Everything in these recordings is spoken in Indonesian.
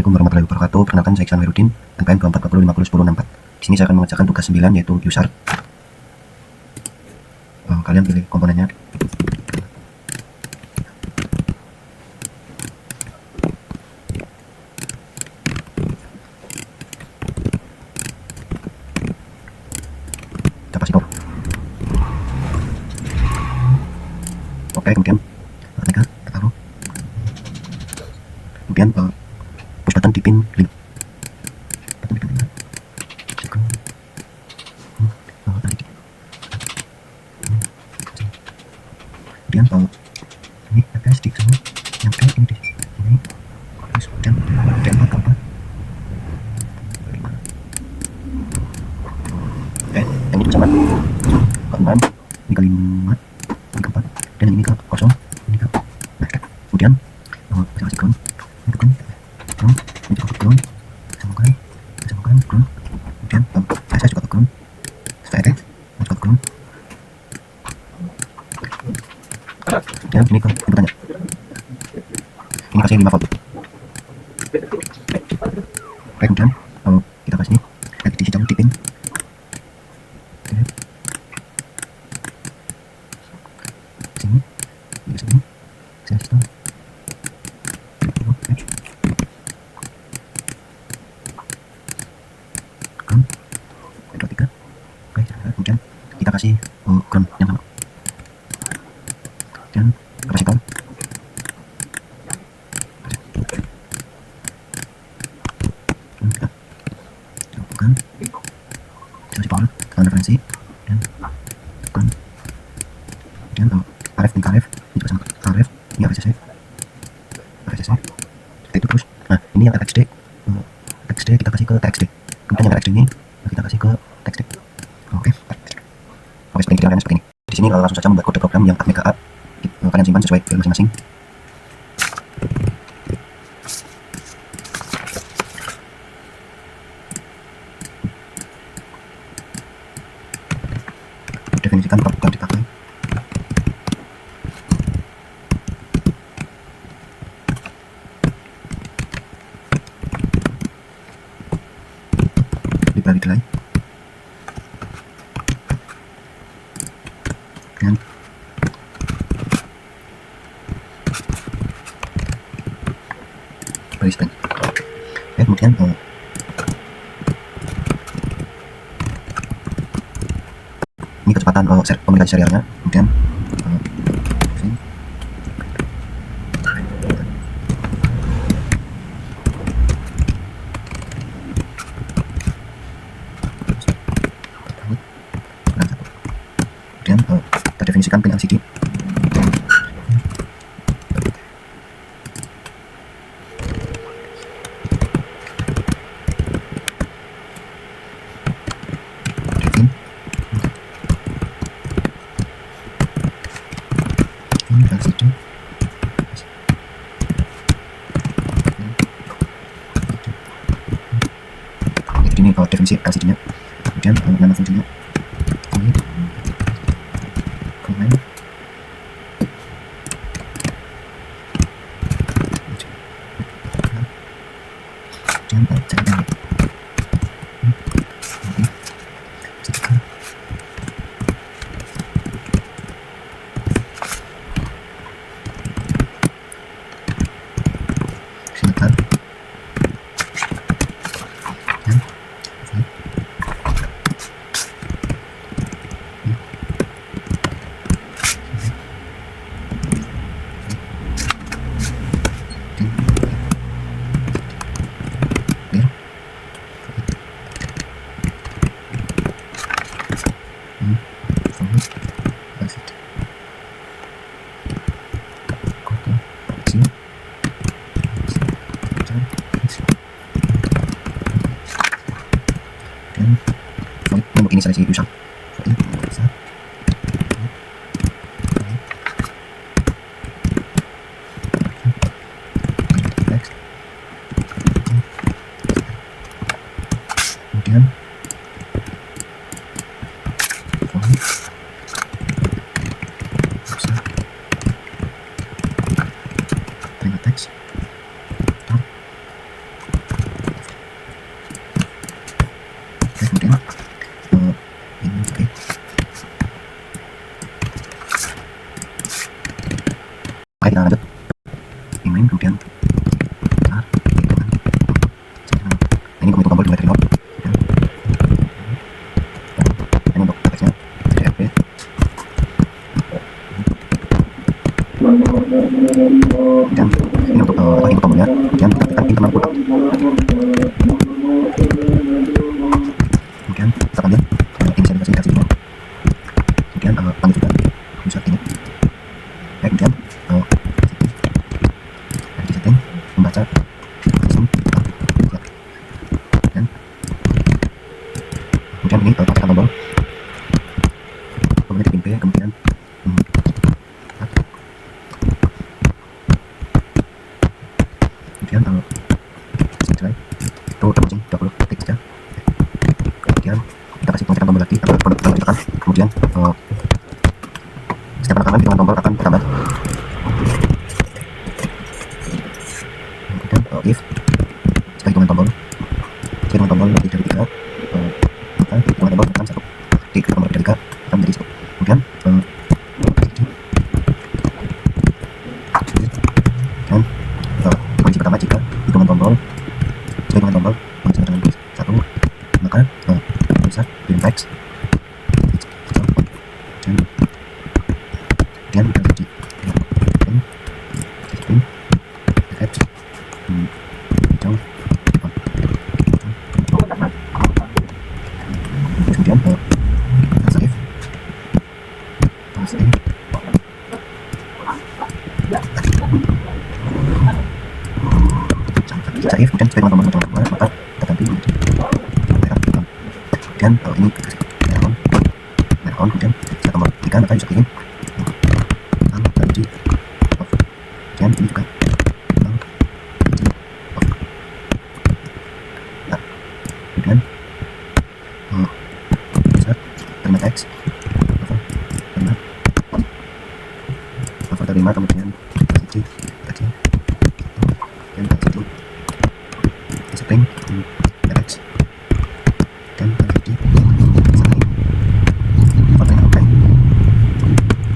Assalamualaikum warahmatullahi wabarakatuh. Perkenalkan, saya Iksan Wirudin, NPM 2440501064. Di sini saya akan mengerjakan tugas 9, yaitu user. Kalian pilih komponennya. Kita kasih power. Oke, kemudian taruh. Kemudian push button di pin 5. Kemudian ini ada stick semua yang kayak ini di sini, terus kemudian D4 ke 4. Oke, yang itu sama ke 6, ini ke 5, ini ke 4, dan ini ke 0, ini ke kemudian kita kasih ground, ini ke ground, ini juga ke ground, sambungkan ground, kemudian saya juga ke ground, saya juga ke ground. Kemudian ini ke inputannya, ini kasih 5 volt. Oke, kemudian kita kasih diisi jarum di pin. Sini, di sini, saya sistem. Ground, 2, 3. Oke, kemudian kita kasih ground yang sama. Dan kapasitor. Bukan. Kasih power ke referensi dan bukan. Kemudian RF dan KRF ini juga sama. RF ini RFCC. Seperti itu terus. Nah, ini yang TXT. TXT kita kasih ke TXT. Kemudian yang TXT ini kita kasih ke TXT. Oke. Oke, seperti ini, seperti ini. Di sini langsung saja membuat kode program yang 4 MB. Kalian simpan sesuai file masing-masing. Definisikan program dipakai. Library delay. Dan spring. Oke, kemudian ini kecepatan komunikasi serialnya. Kemudian sini. Kemudian kita definisikan pin LCD. Ini definisi LCD nya, kemudian nama fungsinya command, inisialisasi user. Kemudian terima teks. Kemudian ini untuk input tombolnya. Kemudian kita tekan internal pullout. Kemudian kita panggil inisialisasi RGB-nya. Kemudian panggil juga user ini. Baik, kemudian di setting membaca langsung siap. Dan kemudian ini pakai tombol titik P, kemudian kemudian selesai itu terkunci 20 detik saja. Kemudian kita kasih tekan tombol lagi atau ditekan, kemudian setiap penekanan hitungan tombol akan bertambah. Kemudian if jika hitungan tombol lebih dari 3, maka hitungan tombol akan 1. Jika tombol lebih dari 3 akan menjadi 1. Kemudian kondisi pertama, jika hitungan tombol menghasilkan 1, maka bisa print text dan kita kunci sistem effects hijau kemudian save save kemudian sebagai tombol maka kita ganti kemudian ini merah on kemudian saya tombol 3 maka user ini kunci off. Kemudian ini juga kunci off. Nah, kemudian user terima teks terima kemudian kunci teks dan kunci setting teks dan kunci setting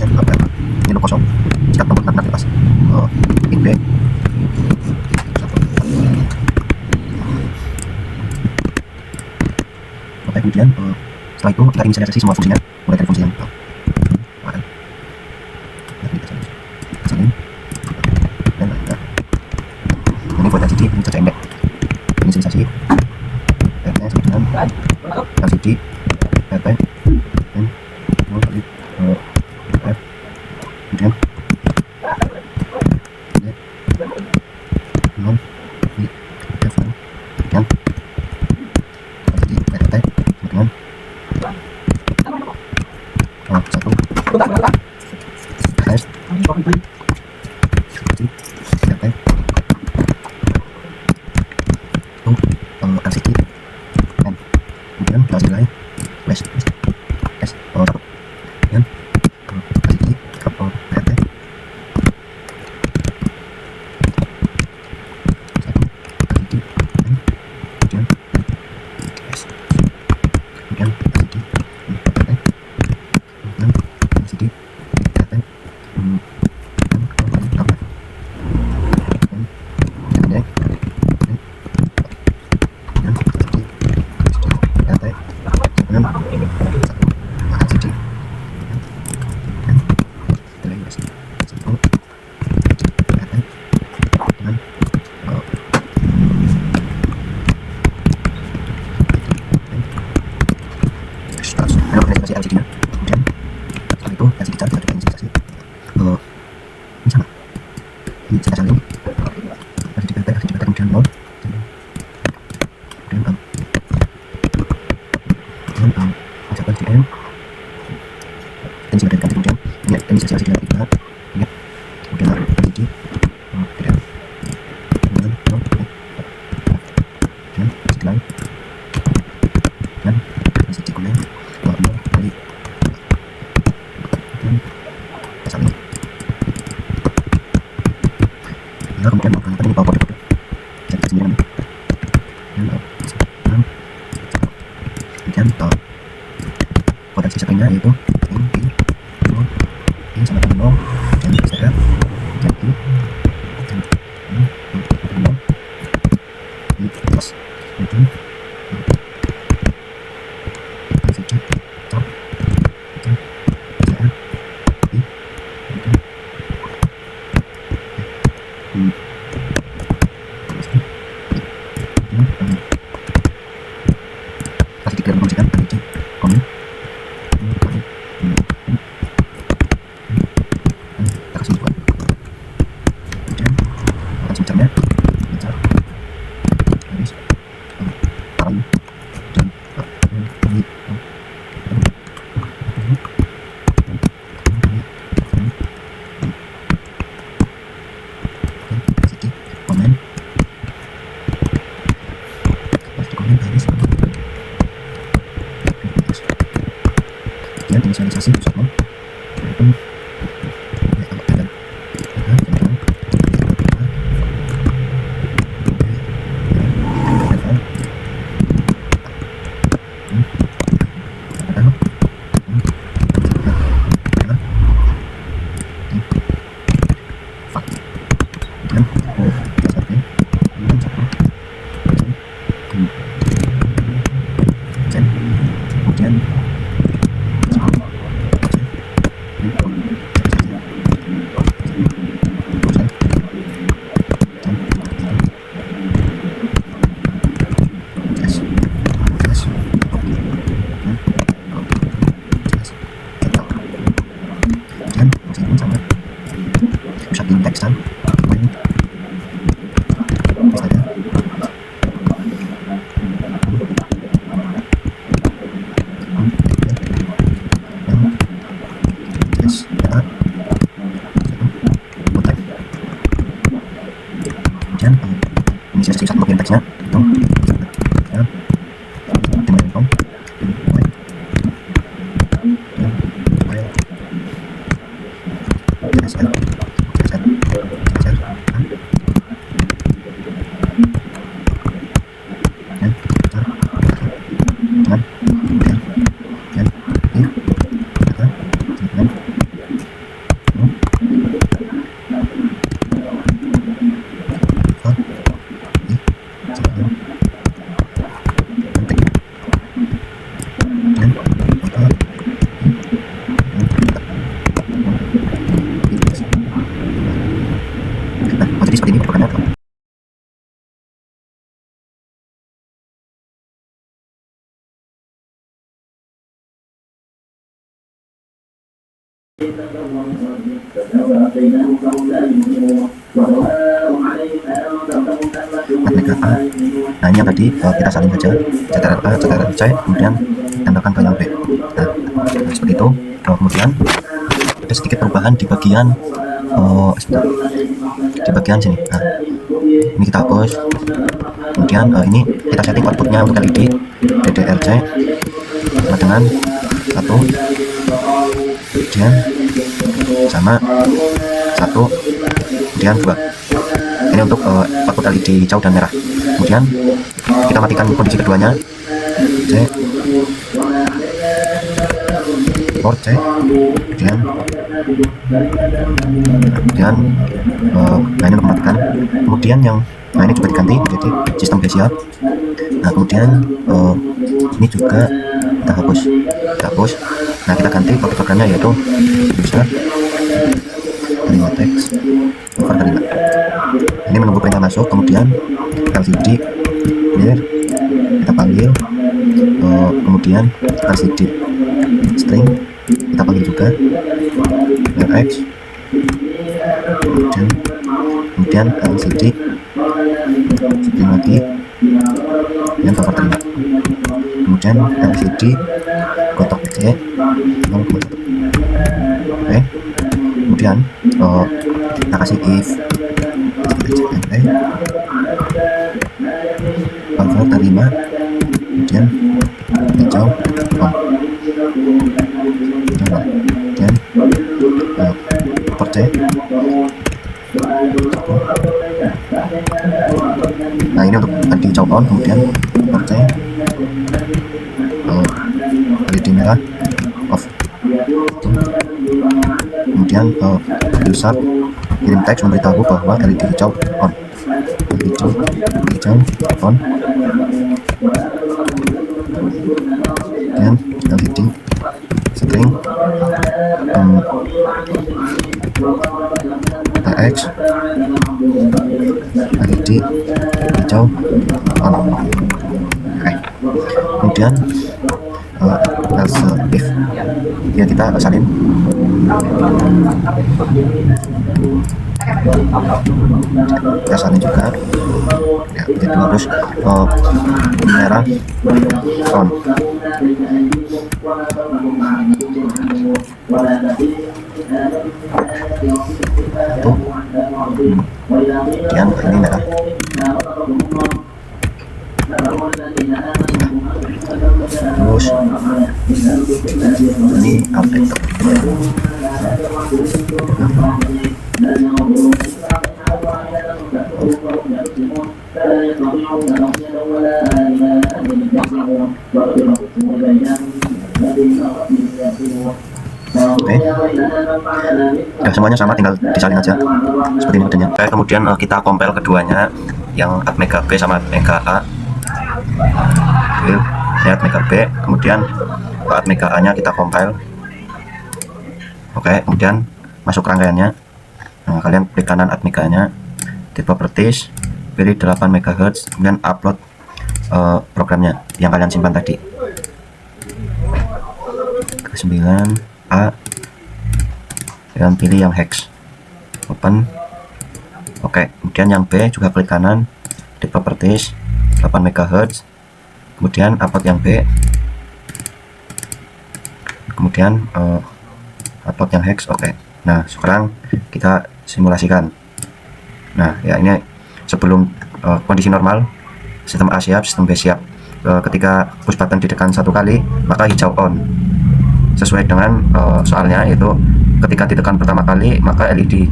dan ini lo kosong jika tombol benar-benar bebas in B 1. Oke, kemudian setelah itu kita inisialisasi semua fungsinya mulai dari fungsi yang ini buat LCD ini saja indeks inisialisasi R-nya sama dengan LCD RT dan F kemudian non di F kemudian LCD RT dengan 1 S RT LCD N kemudian kita nilai S S1 kemudian LCD RT LCD N kemudian S kemudian LCD RT kemudian LCD RT LCD-nya. Kemudian setelah itu LCD cat kita coba inisialisasi ini sama ini kita cari LCD PT kemudian 0 kemudian ajak LCD dan sudah diganti kemudian ini inisialisasi dengan kita ingat kemudian LCD tidak kemudian 0 dan LCD lain dan LCD kuning kali kemudian pasang ini ya kemudian menggunakan ini kode bisa dikasih sendiri nanti dan kode settingnya yaitu ini sama dengan 0 dan saya jadi ini plus kemudian stabilisasi pusatnya itu pusat indeksan ini misalnya kemudian ini sesi pusat untuk indeksnya itu jadi seperti ini pertukarannya. Nah ini yang tadi kita salin saja cetakan A, cetakan C, kemudian tambahkan ke yang B. Nah seperti itu. Kemudian ada sedikit perubahan di bagian sini. Nah ini kita hapus. Kemudian ini kita setting outputnya untuk LED DDRC sama dengan 1, kemudian sama 1, kemudian 2. Ini untuk output LED hijau dan merah. Kemudian kita matikan kondisi keduanya, C, port C, kemudian nah ini untuk matikan. Kemudian yang ini juga diganti menjadi sistem Gesia. Nah kemudian ini juga kita hapus. Nah kita ganti kode programnya yaitu user terima teks over terima. Ini menunggu perintah masuk, kemudian LCD clear kita panggil, kemudian LCD string kita panggil juga LX, kemudian LCD string lagi dan over terima, kemudian LCD kotak C 0,1. Oke, kemudian kita kasih if over terima, kemudian hijau on, kemudian port C. Nah ini untuk tadi hijau on, kemudian port C, LED merah off. Kemudian user kirim teks memberitahu bahwa LED hijau on, LED hijau on, dan LED string AX LED hijau on. Okay. Kemudian else if ya kita salin. Kita salin juga ya, jadi harus merah on. Tuh. Kemudian ini merah. Terus ini update terbarunya. Oke, ya semuanya sama, tinggal disalin aja seperti ini kodenya. Oke, kemudian kita compile keduanya, yang Atmega B sama Atmega A. Oke, ini Atmega B, kemudian Atmega A nya kita compile. Oke, kemudian masuk rangkaiannya. Nah, kalian klik kanan Atmega nya, di properties, pilih 8 MHz, kemudian upload programnya yang kalian simpan tadi. 9 A, dan pilih yang hex, open. Oke, kemudian yang B juga klik kanan di properties, 8 MHz, kemudian upload yang B, kemudian upload yang hex. Oke, nah sekarang kita simulasikan. Nah ya, ini sebelum kondisi normal, sistem A siap, sistem B siap. Ketika push button ditekan 1 kali, maka hijau on sesuai dengan soalnya, yaitu ketika ditekan pertama kali maka LED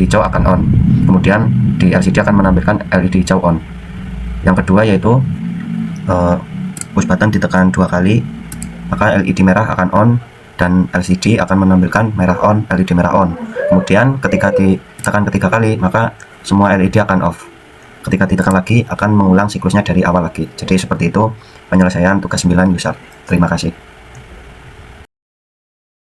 hijau akan on, kemudian di LCD akan menampilkan LED hijau on. Yang kedua yaitu push button ditekan 2 kali maka LED merah akan on dan LCD akan menampilkan merah on, LED merah on. Kemudian ketika ditekan ketiga kali maka semua LED akan off. Ketika ditekan lagi akan mengulang siklusnya dari awal lagi. Jadi seperti itu penyelesaian tugas 9 user. Terima kasih.